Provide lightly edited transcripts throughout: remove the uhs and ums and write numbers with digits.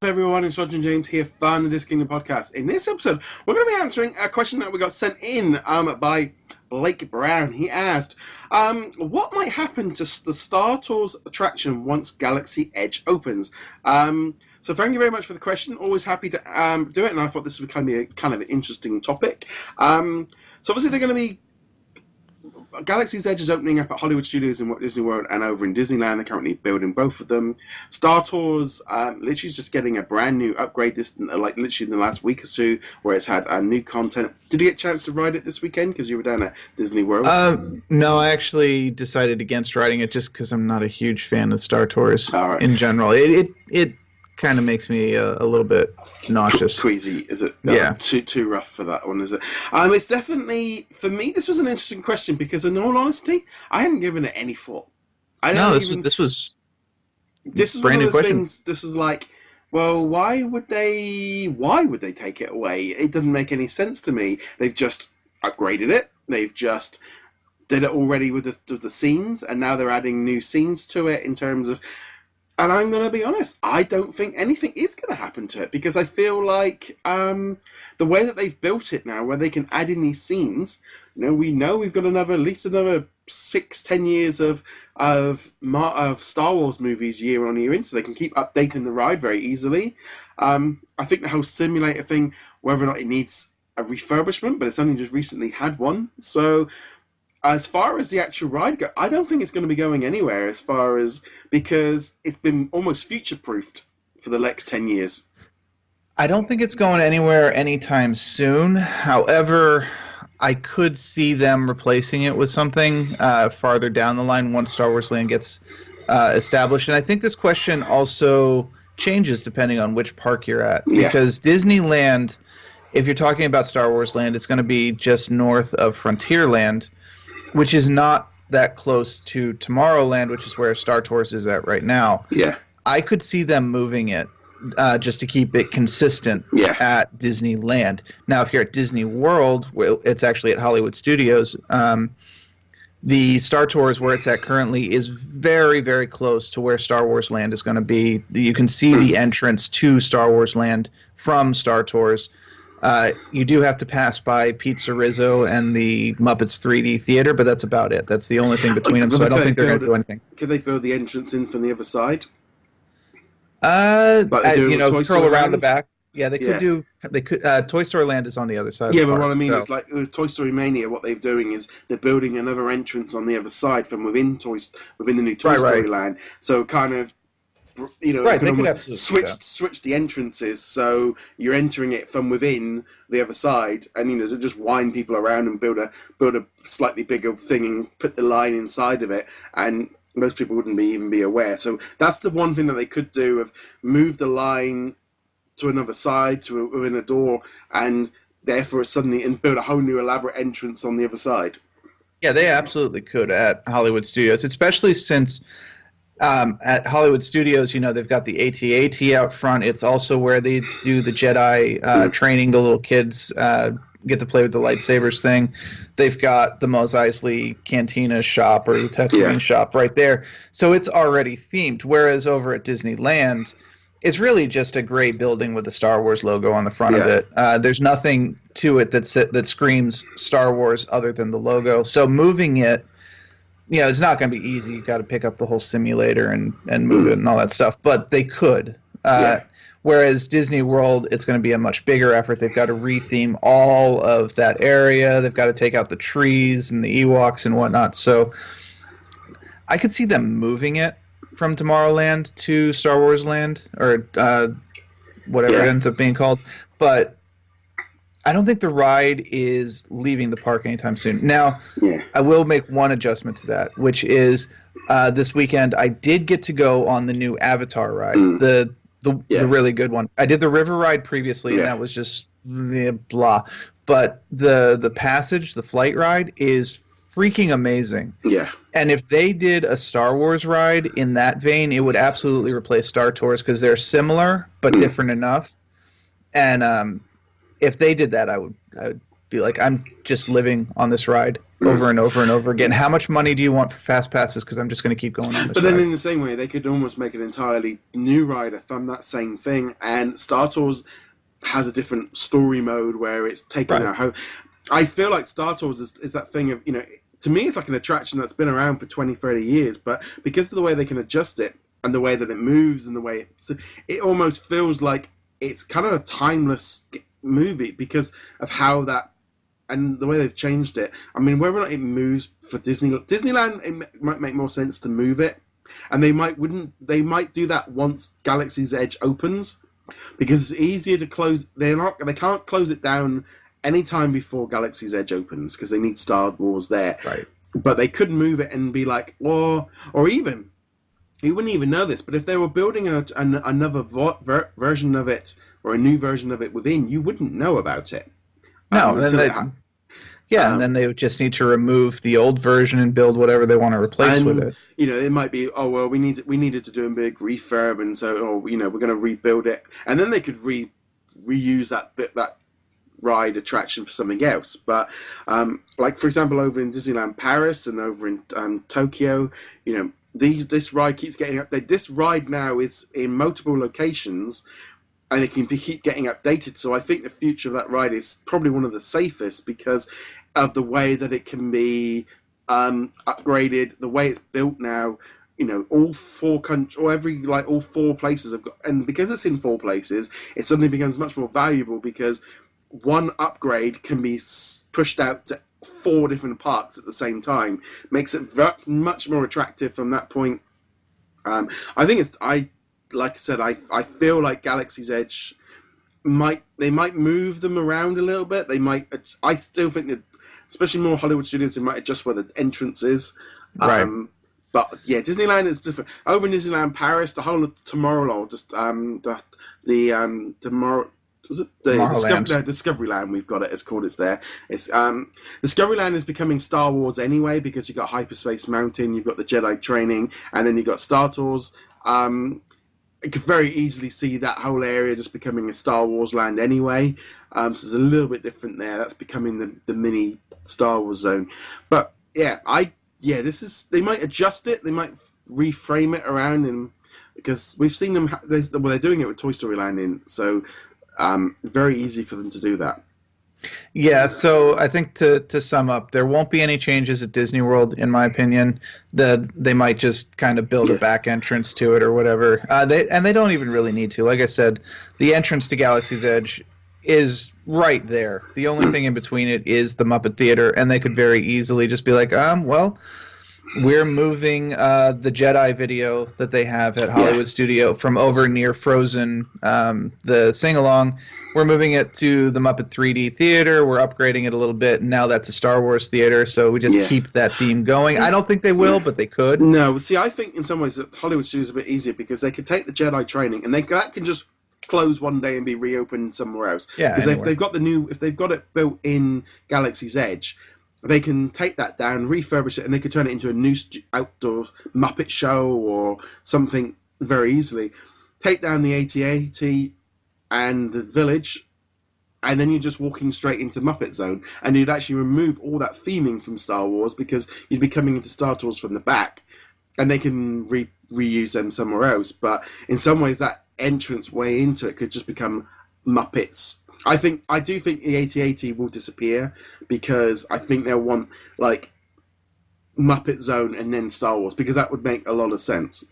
everyone? It's Roger and James here from the DisKingdom Podcast. In this episode, we're going to be answering a question that we got sent in by Blake Brown. He asked, what might happen to the Star Tours attraction once Galaxy Edge opens? So thank you very much for the question. Always happy to do it, and I thought this would kind of an interesting topic. So obviously they're going to be Galaxy's Edge is opening up at Hollywood Studios in Walt Disney World and over in Disneyland. They're currently building both of them. Star Tours literally is just getting a brand new upgrade literally in the last week or two, where it's had new content. Did you get a chance to ride it this weekend because you were down at Disney World? No, I actually decided against riding it just because I'm not a huge fan of Star Tours in general. It kind of makes me a little bit nauseous. Queasy, is it? Yeah. Too rough for that one, is it? It's definitely, for me, this was an interesting question because, in all honesty, I hadn't given it any thought. This was one of those things. This is like, well, why would they take it away? It doesn't make any sense to me. They've just upgraded it. They've just did it already with the scenes, and now they're adding new scenes to it in terms of. And I'm going to be honest, I don't think anything is going to happen to it because I feel like the way that they've built it now, where they can add in these scenes, we know we've got at least another 6-10 years of Star Wars movies year on year in, so they can keep updating the ride very easily. I think the whole simulator thing, whether or not it needs a refurbishment, but it's only just recently had one, so. As far as the actual ride goes, I don't think it's going to be going anywhere because it's been almost future-proofed for the next 10 years. I don't think it's going anywhere anytime soon. However, I could see them replacing it with something farther down the line once Star Wars Land gets established. And I think this question also changes depending on which park you're at. Yeah. Because Disneyland, if you're talking about Star Wars Land, it's going to be just north of Frontierland, which is not that close to Tomorrowland, which is where Star Tours is at right now. Yeah. I could see them moving it just to keep it consistent at Disneyland. Now, if you're at Disney World, it's actually at Hollywood Studios. The Star Tours, where it's at currently, is very, very close to where Star Wars Land is going to be. You can see the entrance to Star Wars Land from Star Tours. You do have to pass by Pizza Rizzo and the Muppets 3D Theater, but that's about it. That's the only thing between them, so I don't think they're going to do anything. Could they build the entrance in from the other side? Curl around the back. Yeah, they could do. They could. Toy Story Land is on the other side. Yeah, but what I mean is, like with Toy Story Mania, what they're doing is they're building another entrance on the other side from within the new Toy Story Land. So kind of. You can almost switch the entrances, so you're entering it from within the other side, and to just wind people around and build a slightly bigger thing and put the line inside of it, and most people wouldn't even be aware. So that's the one thing that they could do: of move the line to another side, within a door, and therefore suddenly build a whole new elaborate entrance on the other side. Yeah, they absolutely could at Hollywood Studios, especially since. At Hollywood Studios, they've got the AT-AT out front. It's also where they do the Jedi training. The little kids get to play with the lightsabers thing. They've got the Mos Eisley Cantina shop or the Tatooine shop right there. So it's already themed. Whereas over at Disneyland, it's really just a gray building with the Star Wars logo on the front of it. There's nothing to it that screams Star Wars other than the logo. So moving it, it's not going to be easy. You've got to pick up the whole simulator and move it and all that stuff. But they could. Whereas Disney World, it's going to be a much bigger effort. They've got to retheme all of that area. They've got to take out the trees and the Ewoks and whatnot. So I could see them moving it from Tomorrowland to Star Wars Land or whatever it ends up being called. But I don't think the ride is leaving the park anytime soon. Now, I will make one adjustment to that, which is this weekend I did get to go on the new Avatar ride, the really good one. I did the river ride previously, and that was just blah. But the passage, the flight ride, is freaking amazing. Yeah. And if they did a Star Wars ride in that vein, it would absolutely replace Star Tours because they're similar but different enough. And if they did that, I would be like, I'm just living on this ride over and over and over again. How much money do you want for fast passes? Because I'm just going to keep going on this But then ride. in the same way, they could almost make an entirely new ride from that same thing. And Star Tours has a different story mode where it's taking out home. I feel like Star Tours is that thing of, to me, it's like an attraction that's been around for 20, 30 years. But because of the way they can adjust it and the way that it moves and the way it almost feels like it's kind of a timeless movie because of how that and the way they've changed it. I mean, whether or not it moves for Disneyland, it might make more sense to move it, and they might do that once Galaxy's Edge opens, because it's easier to close. They can't close it down any time before Galaxy's Edge opens because they need Star Wars there. Right. But they could move it and be like, or even you wouldn't even know this, but if they were building another version of it or a new version of it within, you wouldn't know about it. No, and then they just need to remove the old version and build whatever they want to replace with it. It might be, we needed to do a big refurb, and so we're going to rebuild it, and then they could reuse that ride attraction for something else. But like for example, over in Disneyland Paris and over in Tokyo, this ride keeps getting updated. This ride now is in multiple locations, and it can keep getting updated. So I think the future of that ride is probably one of the safest because of the way that it can be upgraded, the way it's built now. All four all four places have got, and because it's in four places, it suddenly becomes much more valuable because one upgrade can be pushed out to 4 different parks at the same time. Makes it much more attractive from that point. I think like I said, I feel like Galaxy's Edge might move them around a little bit. I still think that, especially more Hollywood studios, they might adjust where the entrance is. Right. But yeah, Disneyland is different. Over in Disneyland Paris, the whole of Tomorrowland, just Discoveryland, we've got it. It's called. It's there. It's Discoveryland is becoming Star Wars anyway because you've got Hyperspace Mountain, you've got the Jedi training, and then you've got Star Tours. I could very easily see that whole area just becoming a Star Wars land anyway. So it's a little bit different there. That's becoming the mini Star Wars zone. But yeah, they might adjust it. They might reframe it around, and because we've seen them, they're doing it with Toy Story Land so very easy for them to do that. Yeah, so I think to sum up, there won't be any changes at Disney World, in my opinion. They might just kind of build a back entrance to it or whatever. They don't even really need to. Like I said, the entrance to Galaxy's Edge is right there. The only thing in between it is the Muppet Theater, and they could very easily just be like, we're moving the Jedi video that they have at Hollywood Studio from over near Frozen, the sing-along. We're moving it to the Muppet 3D Theater. We're upgrading it a little bit. And now that's a Star Wars theater, so we just keep that theme going. I don't think they will, but they could. No, see, I think in some ways that Hollywood Studio is a bit easier because they could take the Jedi training and that can just close one day and be reopened somewhere else. Yeah, because if they've got it built in Galaxy's Edge, they can take that down, refurbish it, and they could turn it into a new outdoor Muppet show or something very easily. Take down the AT-AT and the village, and then you're just walking straight into Muppet Zone, and you'd actually remove all that theming from Star Wars because you'd be coming into Star Tours from the back, and they can reuse them somewhere else. But in some ways, that entrance way into it could just become Muppets. I do think the AT-AT will disappear because I think they'll want like Muppet Zone and then Star Wars because that would make a lot of sense.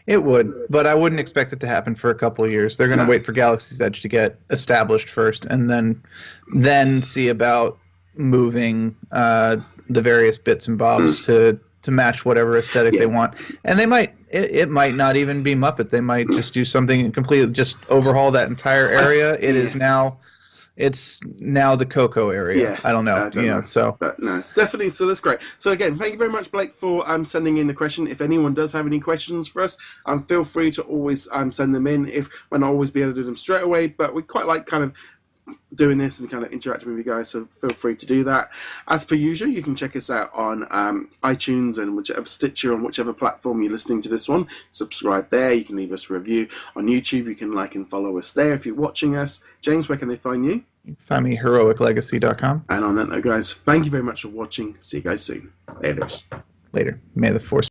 It would, but I wouldn't expect it to happen for a couple of years. They're going to wait for Galaxy's Edge to get established first, and then see about moving the various bits and bobs to match whatever aesthetic they want. And it might not even be Muppet. They might just do something completely, just overhaul that entire area. It's now the Coco area. Yeah, I don't know. But no, it's definitely. So that's great. So again, thank you very much, Blake, for sending in the question. If anyone does have any questions for us, feel free to always send them in. We'll not always be able to do them straight away, but we quite like kind of doing this and kind of interacting with you guys, so feel free to do that. As per usual, you can check us out on iTunes and whichever Stitcher, on whichever platform you're listening to this one. Subscribe there. You can leave us a review on YouTube. You can like and follow us there if you're watching us. James, where can they find you? You can find me at heroiclegacy.com. And on that note, guys, thank you very much for watching. See you guys soon. Laters. Later. May the force